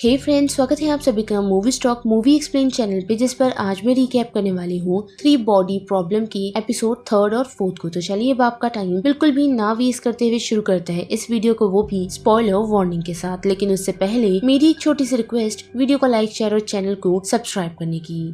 हे friends, स्वागत है आप सभी का movie stock movie explain channel पे, जिस पर आज मैं रिकैप करने वाली हूँ 3 बॉडी प्रॉब्लम की एपिसोड 3rd और 4th को। तो चलिए अब आपका टाइम बिल्कुल भी ना वेस्ट करते हुए शुरू करते हैं इस वीडियो को, वो भी स्पॉइलर वार्निंग के साथ। लेकिन उससे पहले मेरी एक छोटी सी रिक्वेस्ट, वीडियो को लाइक, शेयर और चैनल को सब्सक्राइब करने की।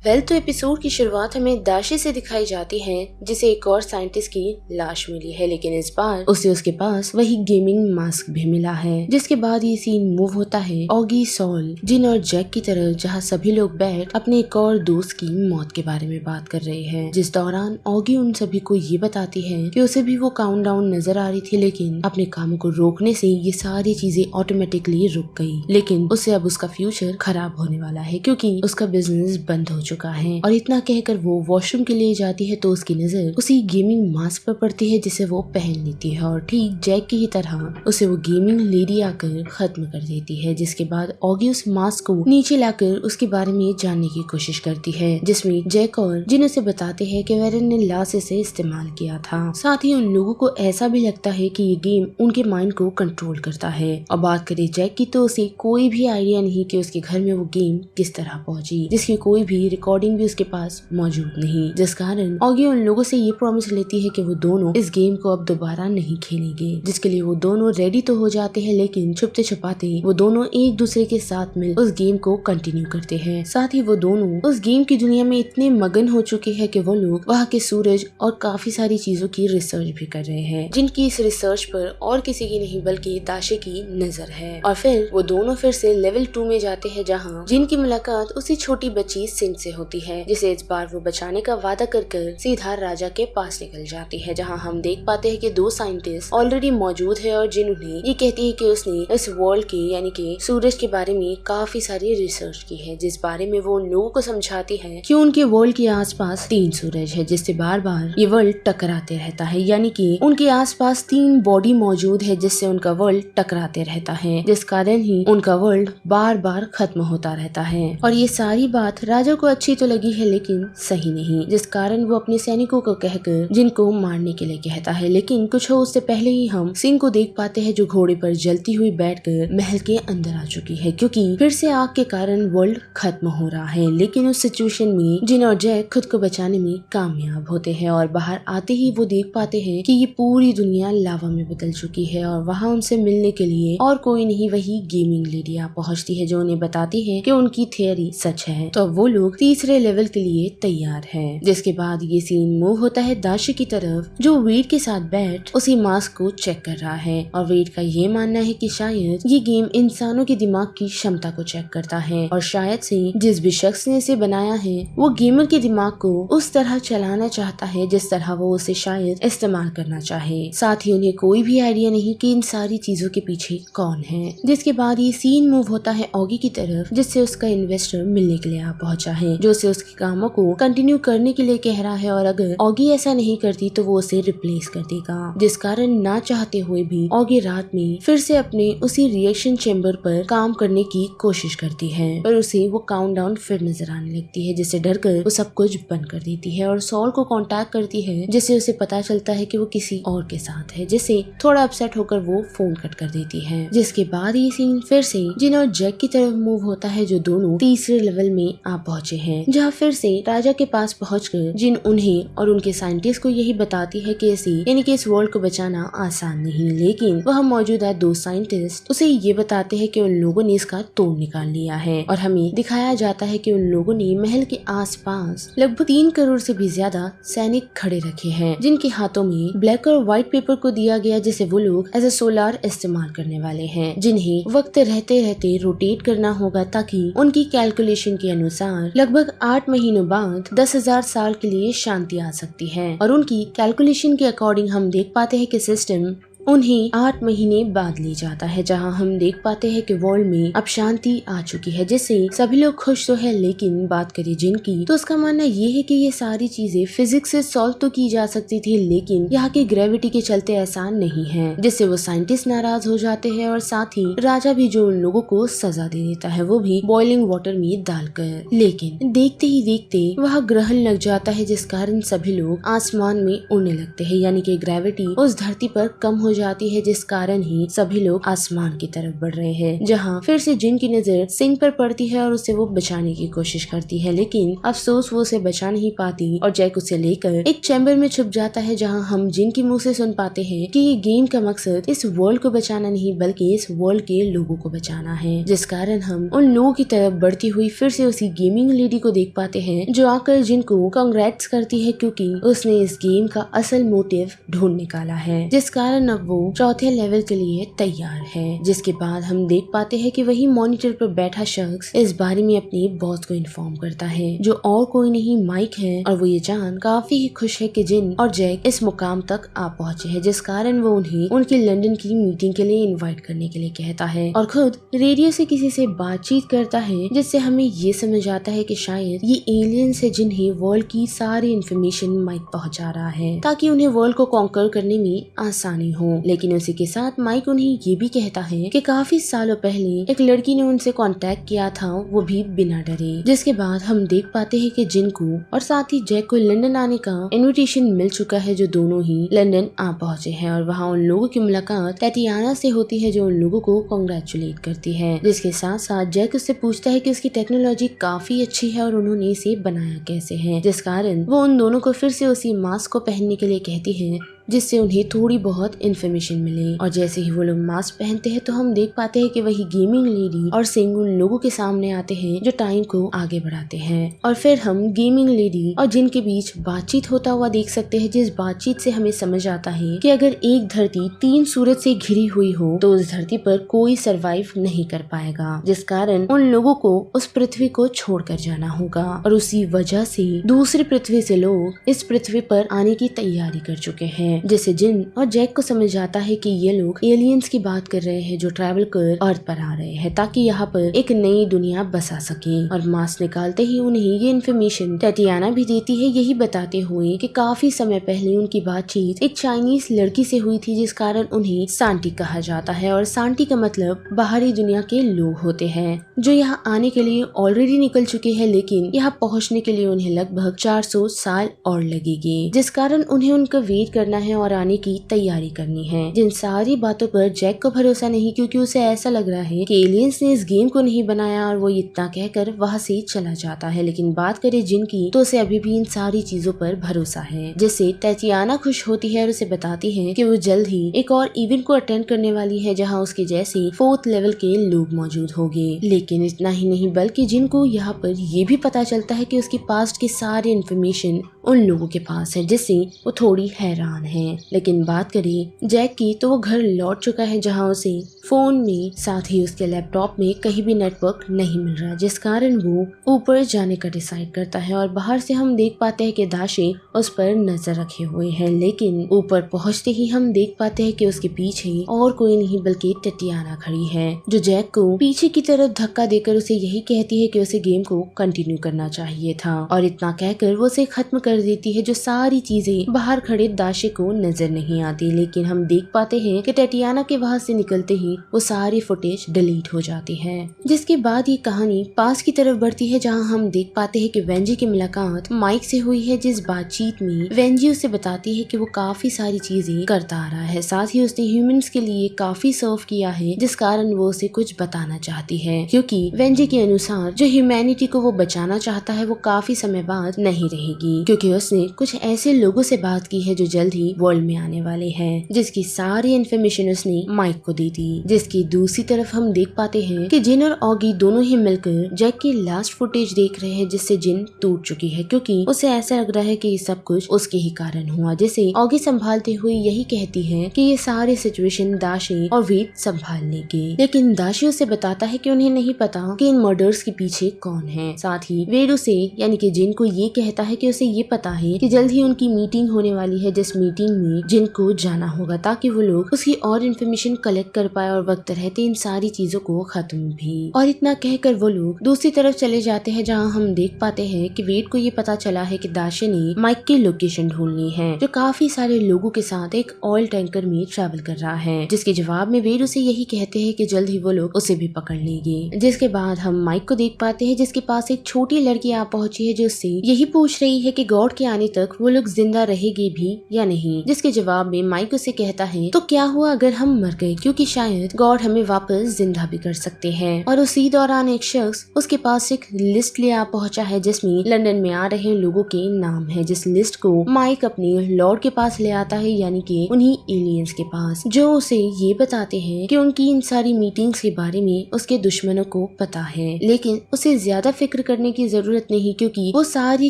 तो एपिसोड की शुरुआत हमें दाशी से दिखाई जाती है, जिसे एक और साइंटिस्ट की लाश मिली है, लेकिन इस बार उसे उसके पास वही गेमिंग मास्क भी मिला है। जिसके बाद ये सीन मूव होता है ऑगी, सॉल, जिन और जैक की तरफ, जहाँ सभी लोग बैठ अपने एक और दोस्त की मौत के बारे में बात कर रहे हैं। जिस दौरान ऑगी उन सभी को ये बताती है कि उसे भी वो काउंटडाउन नजर आ रही थी, लेकिन अपने कामों को रोकने से ये सारी चीजें ऑटोमेटिकली रुक गई। लेकिन उससे अब उसका फ्यूचर खराब होने वाला है, क्योंकि उसका बिजनेस बंद हो चुका है। और इतना कहकर वो वॉशरूम के लिए जाती है तो उसकी नजर उसी गेमिंग मास्क पर पड़ती है, जिसे वो पहन लेती है। और ठीक जैक की ही तरह उसे वो गेमिंग लेडी आकर खत्म कर देती है। जिसके बाद ऑगी उस मास्क को नीचे लाकर उसके बारे में जानने की कोशिश करती है, जिसमें जैक और जिन उसे बताते हैं कि वेरन ने लाश से इस्तेमाल किया था। साथ ही उन लोगों को ऐसा भी लगता है कि ये गेम उनके माइंड को कंट्रोल करता है। और बात करें जैक की, तो उसे कोई भी आइडिया नहीं कि उसके घर में वो गेम किस तरह पहुंची, जिसकी कोई भी रिकॉर्डिंग भी उसके पास मौजूद नहीं। जिस कारण ऑगी उन लोगों से ये प्रॉमिस लेती है कि वो दोनों इस गेम को अब दोबारा नहीं खेलेंगे, जिसके लिए वो दोनों रेडी तो हो जाते हैं, लेकिन छुपते छुपाते वो दोनों एक दूसरे के साथ मिल उस गेम को कंटिन्यू करते हैं। साथ ही वो दोनों उस गेम की दुनिया में इतने मगन हो चुके हैं कि वो लोग वहाँ के सूरज और काफी सारी चीजों की रिसर्च भी कर रहे हैं, जिनकी इस रिसर्च पर और किसी की नहीं बल्कि दाशे की नजर है। और फिर वो दोनों फिर से लेवल 2 में जाते हैं, जहाँ जिनकी मुलाकात उसी छोटी बच्ची सिंह से होती है, जिसे इस बार वो बचाने का वादा कर सीधा राजा के पास निकल जाती है। जहां हम देख पाते हैं कि 2 साइंटिस्ट ऑलरेडी मौजूद है, और जिन उन्हें ये कहती है कि उसने इस वर्ल्ड के यानी कि सूरज के बारे में काफी सारी रिसर्च की है, जिस बारे में वो उन लोगों को समझाती है कि उनके वर्ल्ड के आसपास 3 सूरज है, जिससे बार बार ये वर्ल्ड टकराते रहता है। यानी कि उनके आसपास 3 बॉडी मौजूद है, जिससे उनका वर्ल्ड टकराते रहता है, जिस कारण ही उनका वर्ल्ड बार बार खत्म होता रहता है। और ये सारी बात राजा को अच्छी तो लगी है, लेकिन सही नहीं, जिस कारण वो अपने सैनिकों को कहकर जिनको मारने के लिए कहता है। लेकिन कुछ हो उससे पहले ही हम सिंह को देख पाते हैं, जो घोड़े पर जलती हुई बैठकर महल के अंदर आ चुकी है, क्योंकि फिर से आग के कारण वर्ल्ड खत्म हो रहा है। लेकिन उस सिचुएशन में जिन और जैक खुद को बचाने में कामयाब होते हैं, और बाहर आते ही वो देख पाते हैं कि ये पूरी दुनिया लावा में बदल चुकी है। और वहाँ उनसे मिलने के लिए और कोई नहीं, वही गेमिंग लेडी आ पहुँचती है, जो उन्हें बताती है कि उनकी थियरी सच है। तो वो लोग तीसरे लेवल के लिए तैयार है। जिसके बाद ये सीन मूव होता है दाशी की तरफ, जो वेड के साथ बैठ उसी मास्क को चेक कर रहा है। और वेड का ये मानना है कि शायद ये गेम इंसानों के दिमाग की क्षमता को चेक करता है, और शायद से जिस भी शख्स ने इसे बनाया है वो गेमर के दिमाग को उस तरह चलाना चाहता है जिस तरह वो उसे शायद इस्तेमाल करना चाहे। साथ ही उन्हें कोई भी आइडिया नहीं कि इन सारी चीजों के पीछे कौन है। जिसके बाद ये सीन मूव होता है ऑगी की तरफ, जिससे उसका इन्वेस्टर मिलने के लिए आ पहुंचा है, जो उसे उसके कामों को कंटिन्यू करने के लिए कह रहा है। और अगर ऑगी ऐसा नहीं करती तो वो उसे रिप्लेस कर देगा, जिस कारण ना चाहते हुए भी ऑगी रात में फिर से अपने उसी रिएक्शन चेम्बर पर काम करने की कोशिश करती है, पर उसे वो काउंटडाउन फिर नजर आने लगती है, जिससे डरकर वो सब कुछ बंद कर देती है और सॉल को कांटेक्ट करती है, जिससे उसे पता चलता है कि वो किसी और के साथ है, जिससे थोड़ा अपसेट होकर वो फोन कट कर देती है। जिसके बाद ये सीन फिर से जिन और जैक की तरफ मूव होता है, जो दोनों तीसरे लेवल में आ पहुंचे हैं, जहाँ फिर से राजा के पास पहुंचकर जिन उन्हें और उनके साइंटिस्ट को यही बताती है कि यानी कि इस वर्ल्ड को बचाना आसान नहीं। लेकिन वह मौजूदा 2 साइंटिस्ट उसे ये बताते हैं कि उन लोगों ने इसका तोड़ निकाल लिया है, और हमें दिखाया जाता है कि उन लोगों ने महल के आसपास लगभग 3 करोड़ से भी ज्यादा सैनिक खड़े रखे हैं, जिनके हाथों में ब्लैक और व्हाइट पेपर को दिया गया, जिसे वो लोग एज ए सोलार इस्तेमाल करने वाले हैं, जिन्हें वक्त रहते रहते रोटेट करना होगा, ताकि उनकी कैलकुलेशन के अनुसार लगभग 8 महीनों बाद 10,000 साल के लिए शांति आ सकती है। और उनकी कैलकुलेशन के अकॉर्डिंग हम देख पाते हैं कि सिस्टम उन्हें 8 महीने बाद ले जाता है, जहां हम देख पाते हैं कि वर्ल्ड में अब शांति आ चुकी है, जिससे सभी लोग खुश तो है। लेकिन बात करें जिन की, तो उसका मानना ये है कि ये सारी चीजें फिजिक्स से सॉल्व तो की जा सकती थी, लेकिन यहाँ की ग्रेविटी के चलते आसान नहीं है, जिससे वो साइंटिस्ट नाराज हो जाते हैं। और साथ ही राजा भी जो उन लोगों को सजा दे देता है, वो भी बॉइलिंग वाटर में डालकर। लेकिन देखते ही देखते वह ग्रहण लग जाता है, जिस कारण सभी लोग आसमान में उड़ने लगते हैं, यानी कि ग्रेविटी उस धरती पर कम हो हो जाती है, जिस कारण ही सभी लोग आसमान की तरफ बढ़ रहे हैं, जहाँ फिर से जिन की नजर सिंह पर पड़ती है और उसे वो बचाने की कोशिश करती है, लेकिन अफसोस वो उसे बचा नहीं पाती और जैक उसे लेकर एक चैम्बर में छुप जाता है, जहाँ हम जिन की मुंह से सुन पाते हैं कि ये गेम का मकसद इस वर्ल्ड को बचाना नहीं बल्कि इस वर्ल्ड के लोगों को बचाना है, जिस कारण हम उन लोगों की तरफ बढ़ती हुई फिर से उसी गेमिंग लेडी को देख पाते हैं, जो आकर जिनको कांग्रेट्स करती है क्योंकि उसने इस गेम का असल मोटिव ढूंढ निकाला है, जिस कारण अब वो चौथे लेवल के लिए तैयार है। जिसके बाद हम देख पाते हैं कि वही मॉनिटर पर बैठा शख्स इस बारे में अपने बॉस को इन्फॉर्म करता है, जो और कोई नहीं माइक है, और वो ये जान काफी ही खुश है कि जिन और जैक इस मुकाम तक आ पहुंचे हैं, जिस कारण वो उन्हें उनकी लंदन की मीटिंग के लिए इनवाइट करने के लिए कहता है और खुद रेडियो से किसी से बातचीत करता है, जिससे हमें ये समझ आता है कि शायद ये एलियंस है जिन्हें वर्ल्ड की सारी इन्फॉर्मेशन माइक पहुंचा रहा है ताकि उन्हें वर्ल्ड को कॉन्कर करने में आसानी हो। लेकिन उसी के साथ माइक उन्हें ये भी कहता है कि काफी सालों पहले एक लड़की ने उनसे कांटेक्ट किया था, वो भी बिना डरे। जिसके बाद हम देख पाते हैं कि जिन को और साथ ही जैक को लंदन आने का इनविटेशन मिल चुका है, जो दोनों ही लंदन आ पहुंचे हैं और वहाँ उन लोगों की मुलाकात टैटियाना से होती है, जो उन लोगों को कांग्रेचुलेट करती है। जिसके साथ साथ जैक उससे पूछता है कि उसकी टेक्नोलॉजी काफी अच्छी है और उन्होंने इसे बनाया कैसे है, जिस कारण वो उन दोनों को फिर से उसी मास्क को पहनने के लिए कहती है, जिससे उन्हें थोड़ी बहुत इन्फॉर्मेशन मिले। और जैसे ही वो लोग मास्क पहनते हैं तो हम देख पाते हैं कि वही गेमिंग लेडी और सिंह उन लोगों के सामने आते हैं जो टाइम को आगे बढ़ाते हैं, और फिर हम गेमिंग लेडी और जिन के बीच बातचीत होता हुआ देख सकते हैं, जिस बातचीत से हमें समझ आता है कि अगर एक धरती 3 सूरज से घिरी हुई हो तो उस धरती पर कोई सरवाइव नहीं कर पाएगा, जिस कारण उन लोगों को उस पृथ्वी को छोड़कर जाना होगा। और उसी वजह से दूसरी पृथ्वी से लोग इस पृथ्वी पर आने की तैयारी कर चुके हैं, जिससे जिन और जैक को समझ आता है कि ये लोग एलियंस की बात कर रहे हैं जो ट्रैवल कर अर्थ पर आ रहे हैं ताकि यहाँ पर एक नई दुनिया बसा सके। और मास्क निकालते ही उन्हें ये इन्फॉर्मेशन टैटियाना भी देती है, यही बताते हुए कि काफी समय पहले उनकी बातचीत एक चाइनीज लड़की से हुई थी, जिस कारण उन्हें सांटी कहा जाता है। और सांटी का मतलब बाहरी दुनिया के लोग होते हैं जो यहाँ आने के लिए ऑलरेडी निकल चुके हैं, लेकिन यहाँ पहुँचने के लिए उन्हें लगभग 400 साल और लगेगी, जिस कारण उन्हें उनका वेट करना है और आने की तैयारी करनी है। जिन सारी बातों पर जैक को भरोसा नहीं, क्योंकि उसे ऐसा लग रहा है कि एलियंस ने इस गेम को नहीं बनाया, और वो इतना कहकर वहाँ से चला जाता है। लेकिन बात करे जिन की तो उसे अभी भी इन सारी चीजों पर भरोसा है, जिससे टैटियाना खुश होती है और उसे बताती है कि वो जल्द ही एक और इवेंट को अटेंड करने वाली है, जहाँ उसके जैसे 4th लेवल के लोग मौजूद होंगे। लेकिन इतना ही नहीं बल्कि जिन को यहाँ पर ये भी पता चलता है कि उसकी पास्ट की सारी इन्फॉर्मेशन उन लोगों के पास है, जिससे वो थोड़ी हैरान है। लेकिन बात करें जैक की तो वो घर लौट चुका है, जहां उसे फोन में साथ ही उसके लैपटॉप में कहीं भी नेटवर्क नहीं मिल रहा, जिस कारण वो ऊपर जाने का डिसाइड करता है। और बाहर से हम देख पाते हैं कि दाशे उस पर नजर रखे हुए हैं, लेकिन ऊपर पहुंचते ही हम देख पाते हैं कि उसके पीछे और कोई नहीं बल्कि टैटियाना खड़ी है, जो जैक को पीछे की तरफ धक्का देकर उसे यही कहती है कि उसे गेम को कंटिन्यू करना चाहिए था। और इतना कहकर वो उसे खत्म कर देती है, जो सारी चीजें बाहर खड़े दाशे को नजर नहीं आती। लेकिन हम देख पाते हैं कि टैटियाना के वहां से निकलते ही वो सारी फुटेज डिलीट हो जाती है, जिसके बाद ये कहानी पास की तरफ बढ़ती है, जहां हम देख पाते हैं कि वेंजी की मुलाकात माइक से हुई है, जिस बातचीत में वेंजी उसे बताती है कि वो काफी सारी चीजें करता आ रहा है, साथ ही उसने ह्यूमंस के लिए काफी सर्व किया है, जिस कारण वो उसे कुछ बताना चाहती है, क्योंकि वेंजी के अनुसार जो ह्यूमैनिटी को वो बचाना चाहता है वो काफी समय बाद नहीं रहेगी, क्योंकि उसने कुछ ऐसे लोगों से बात की है जो जल्द ही वर्ल्ड में आने वाले हैं, जिसकी सारी इन्फॉर्मेशन उसने माइक को दी थी। जिसकी दूसरी तरफ हम देख पाते हैं कि जिन और ऑगी दोनों ही मिलकर जैक की लास्ट फुटेज देख रहे हैं, जिससे जिन टूट चुकी है, क्योंकि उसे ऐसा लग रहा है कि ये सब कुछ उसके ही कारण हुआ। जिसे ऑगी संभालते हुए यही कहती है कि ये सारी सिचुएशन दाशे और वेद संभाल लेंगे, लेकिन दाशे उसे बताता है कि उन्हें नहीं पता कि इन मर्डर्स के पीछे कौन है। साथ ही वेद उसे यानी कि जिन को ये कहता है कि उसे ये पता है कि जल्द ही उनकी मीटिंग होने वाली है, जिस मीटिंग में जिन को जाना होगा ताकि वो लोग उसकी और इन्फॉर्मेशन कलेक्ट कर पाए और वक्त रहते इन सारी चीजों को खत्म भी। और इतना कहकर वो लोग दूसरी तरफ चले जाते हैं, जहाँ हम देख पाते हैं कि वेड को ये पता चला है कि दाशी ने माइक की लोकेशन ढूंढनी है, जो काफी सारे लोगों के साथ एक ऑयल टैंकर में ट्रैवल कर रहा है। जिसके जवाब में वेड उसे यही कहते हैं कि जल्द ही वो लोग उसे भी पकड़ लेंगे। जिसके बाद हम माइक को देख पाते हैं, जिसके पास एक छोटी लड़की आ पहुंची है, जो उससे यही पूछ रही है कि गॉड के आने तक वो लोग जिंदा रहेंगे भी या नहीं। जिसके जवाब में माइक उसे कहता है, तो क्या हुआ अगर हम मर गए, क्योंकि शायद गॉड हमें वापस जिंदा भी कर सकते हैं। और उसी दौरान एक शख्स उसके पास एक लिस्ट ले आ पहुंचा है, जिसमें लंदन में आ रहे लोगों के नाम है। जिस लिस्ट को माइक अपने लॉर्ड के पास ले आता है, यानी कि उन्हीं एलियंस के पास, जो उसे ये बताते हैं कि उनकी इन सारी मीटिंग्स के बारे में उसके दुश्मनों को पता है, लेकिन उसे ज्यादा फिक्र करने की जरूरत नहीं, क्योंकि वो सारी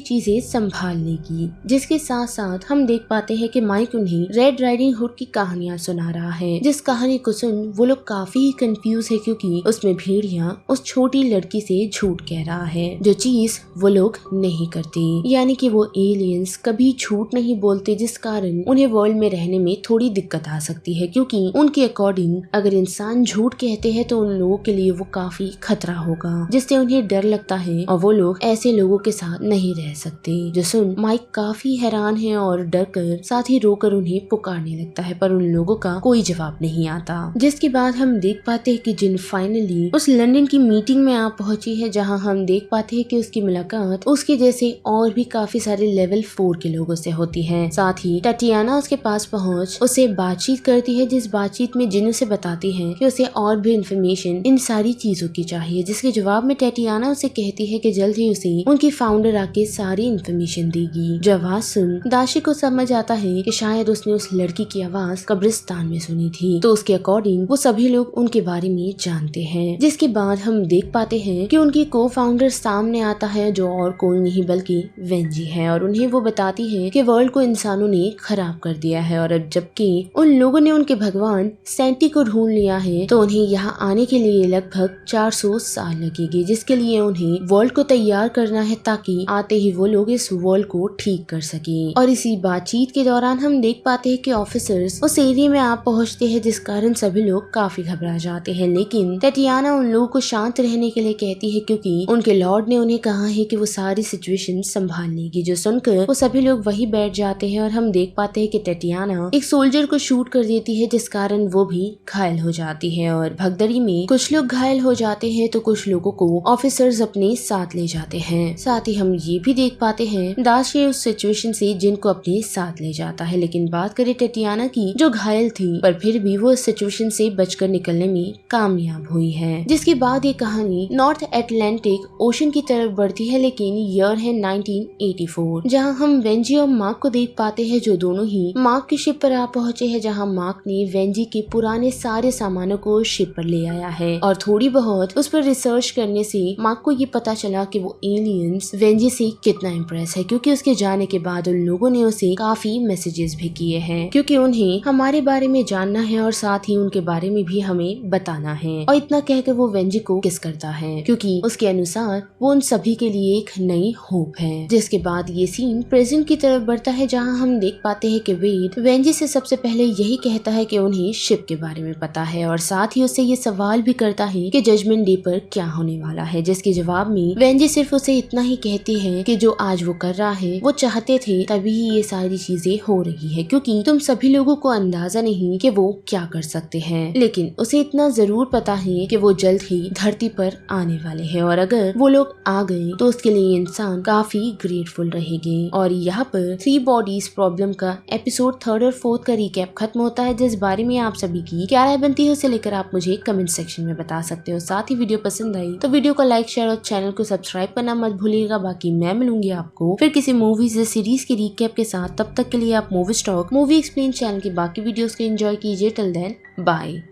चीजें संभाल लेगी। जिसके साथ साथ हम देख पाते हैं कि माइक उन्हें रेड राइडिंग हुड की कहानियां सुना रहा है, जिस कहानी को सुन वो लोग काफी कंफ्यूज है, क्योंकि उसमें भेड़िया उस छोटी लड़की से झूठ कह रहा है, जो चीज वो लोग नहीं करती। यानी कि वो एलियंस कभी झूठ नहीं बोलते, जिस कारण उन्हें वर्ल्ड में रहने में थोड़ी दिक्कत आ सकती है, क्योंकि उनके अकॉर्डिंग अगर इंसान झूठ कहते हैं तो उन लोगों के लिए वो काफी खतरा होगा, जिससे उन्हें डर लगता है और वो लोग ऐसे लोगों के साथ नहीं रह सकते। जो सुन माइक काफी हैरान है और डर कर साथ ही रोकर उन्हें पुकारने लगता है, पर उन लोगों का कोई जवाब नहीं आता। जिसके बाद हम देख पाते हैं कि जिन फाइनली उस लंदन की मीटिंग में आ पहुंची है, जहां हम देख पाते हैं कि उसकी मुलाकात उसके जैसे और भी काफी सारे लेवल 4 के लोगों से होती है। साथ ही टटियाना उसके पास पहुंच उसे बातचीत करती है, जिस बातचीत में जिन उसे बताती है कि उसे और भी इंफॉर्मेशन इन सारी चीजों की चाहिए। जिसके जवाब में टटियाना उसे कहती है कि जल्द ही उसे उनकी फाउंडर आके सारी इंफॉर्मेशन देगी। जो आवाज सुन दाशी को समझ आता है कि शायद उसने उस लड़की की आवाज कब्रिस्तान में सुनी थी, तो उसके अकॉर्डिंग वो सभी लोग उनके बारे में जानते हैं। जिसके बाद हम देख पाते हैं कि उनकी को फाउंडर सामने आता है, जो और कोई नहीं बल्कि वेंजी है, और उन्हें वो बताती है कि वर्ल्ड को इंसानों ने खराब कर दिया है, और अब जबकि उन लोगों ने उनके भगवान सेंटी को ढूंढ लिया है, तो उन्हें यहाँ आने के लिए लगभग 400 साल लगेंगे, जिसके लिए उन्हें वर्ल्ड को तैयार करना है, ताकि आते ही वो लोग इस वर्ल्ड को ठीक कर सके। और इसी बातचीत के दौरान हम देख पाते हैं कि ऑफिसर्स उस एरिया में आ पहुंचते हैं, जिस कारण सभी लोग काफी घबरा जाते हैं। लेकिन टटियाना उन लोगों को शांत रहने के लिए कहती है, क्योंकि उनके लॉर्ड ने उन्हें कहा है कि वो सारी सिचुएशन संभाल लेगी। जो सुनकर वो सभी लोग वही बैठ जाते हैं, और हम देख पाते हैं कि टटियाना एक सोल्जर को शूट कर देती है, जिस कारण वो भी घायल हो जाती है। और भगदड़ी में कुछ लोग घायल हो जाते हैं, तो कुछ लोगों को ऑफिसर्स अपने साथ ले जाते हैं। साथ ही हम ये भी देख पाते हैं दाशी उस सिचुएशन से जिनको अपने साथ ले जाता है। लेकिन बात करें टटियाना की, जो घायल थी पर फिर भी वो इस सिचुएशन से बचकर निकलने में कामयाब हुई है। जिसके बाद ये कहानी नॉर्थ अटलांटिक ओशन की तरफ बढ़ती है, लेकिन ईयर है 1984, जहां हम वेंजी और मार्क को देख पाते हैं, जो दोनों ही मार्क की शिप पर आ पहुंचे हैं, जहां मार्क ने वेंजी के पुराने सारे सामानों को शिप पर ले आया है। और थोड़ी बहुत उस पर रिसर्च करने से मार्क को ये पता चला कि वो एलियंस वेंजी से कितना इम्प्रेस है, क्योंकि उसके जाने के बाद उन लोगों ने उसे काफी मैसेजेस भी किए हैं, क्योंकि उन्हें हमारे बारे में जानना है और साथ ही उनके बारे में भी हमें बताना है। और इतना कहकर वो वेंजी को किस करता है, क्योंकि उसके अनुसार वो उन सभी के लिए एक नई होप है। जिसके बाद ये सीन प्रेजेंट की तरफ बढ़ता है, जहां हम देख पाते हैं कि वेड वेंजी से सबसे पहले यही कहता है कि उन्हें शिप के बारे में पता है, और साथ ही उससे ये सवाल भी करता है कि जजमेंट डे पर क्या होने वाला है। जिसके जवाब में वेंजी सिर्फ उसे इतना ही कहती है कि जो आज वो कर रहा है वो चाहते थे, तभी ये सारी चीजें हो रही है, क्योंकि तुम सभी लोगों को अंदाजा नहीं कि वो क्या कर सकते हैं। लेकिन उसे इतना जरूर पता है कि वो जल्द ही धरती पर आने वाले हैं, और अगर वो लोग आ गए तो उसके लिए इंसान काफी ग्रेटफुल रहेंगे। और यहाँ पर 3 बॉडीज प्रॉब्लम का एपिसोड 3rd और 4th का रिकैप खत्म होता है, जिस बारे में आप सभी की क्या राय बनती है उसे लेकर आप मुझे कमेंट सेक्शन में बता सकते हो। साथ ही वीडियो पसंद आई तो वीडियो को लाइक, शेयर और चैनल को सब्सक्राइब करना मत भूलिएगा। बाकी मैं मिलूंगी आपको फिर किसी मूवीज या सीरीज के रिकैप के साथ। तब तक के लिए आप movie stock movie explain channel की बाकी वीडियोस को एंजॉय कीजिए। Till then bye.